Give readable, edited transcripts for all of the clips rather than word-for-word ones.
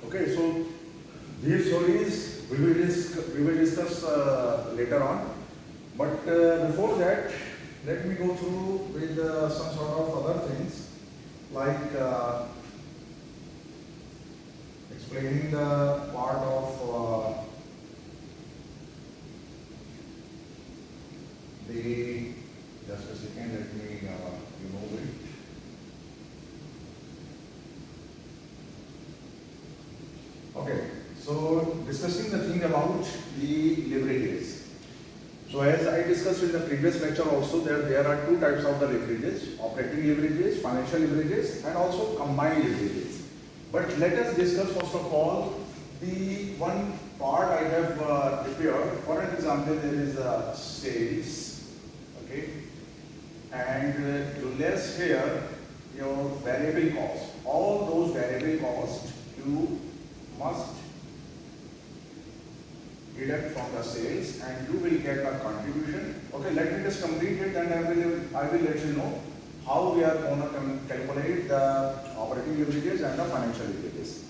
Okay, so these stories we will discuss later on. But before that, let me go through with some sort of other things like explaining the part of the. Just a second, let me remove it. Okay, so discussing the thing about the leverages. So as I discussed in the previous lecture also, there are two types of the leverages: operating leverages, financial leverages, and also combined leverages. But let us discuss first of all the one part I have prepared. For an example, there is sales, okay, and you less here your variable cost. All those variable costs you must deduct from the sales and you will get a contribution. Okay, let me just complete it and I will let you know how we are going to calculate the operating leverages and the financial leverages.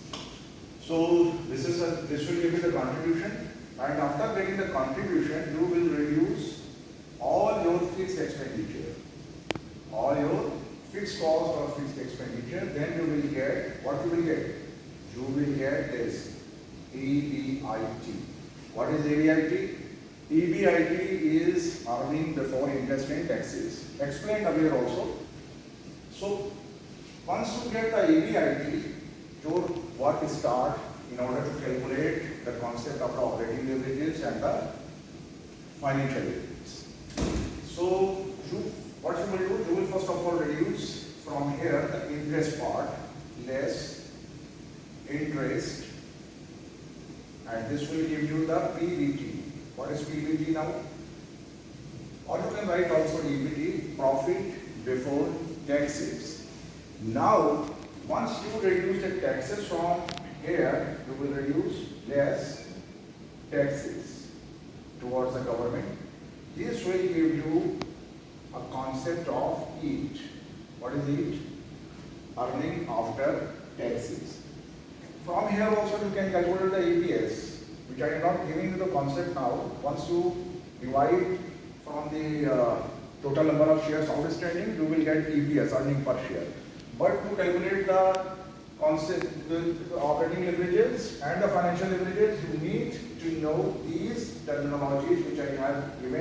So this will give you the contribution, and after getting the contribution you will reduce all your fixed expenditure, all your fixed cost or fixed expenditure. Then you will get what you will get. You will get this EBIT. What is EBIT? EBIT is earning before interest and taxes. Explained earlier also. So once you get the EBIT, your work start in order to calculate the concept of the operating leverages and the financial leverages. So what you will do? You will first of all reduce from here the interest part, less interest, and this will give you the PBT. What is PBT now? Or you can write also EBT, profit before taxes. Now, once you reduce the taxes from here, you will reduce less taxes towards the government. This will give you a concept of EAT. What is EAT? Earning after taxes. From here also you can calculate the EPS, which I am not giving you the concept now. Once you divide from the total number of shares outstanding, you will get EPS, earning per share. But to calculate the concept, the operating leverages and the financial leverages, you need to know these terminologies which I have given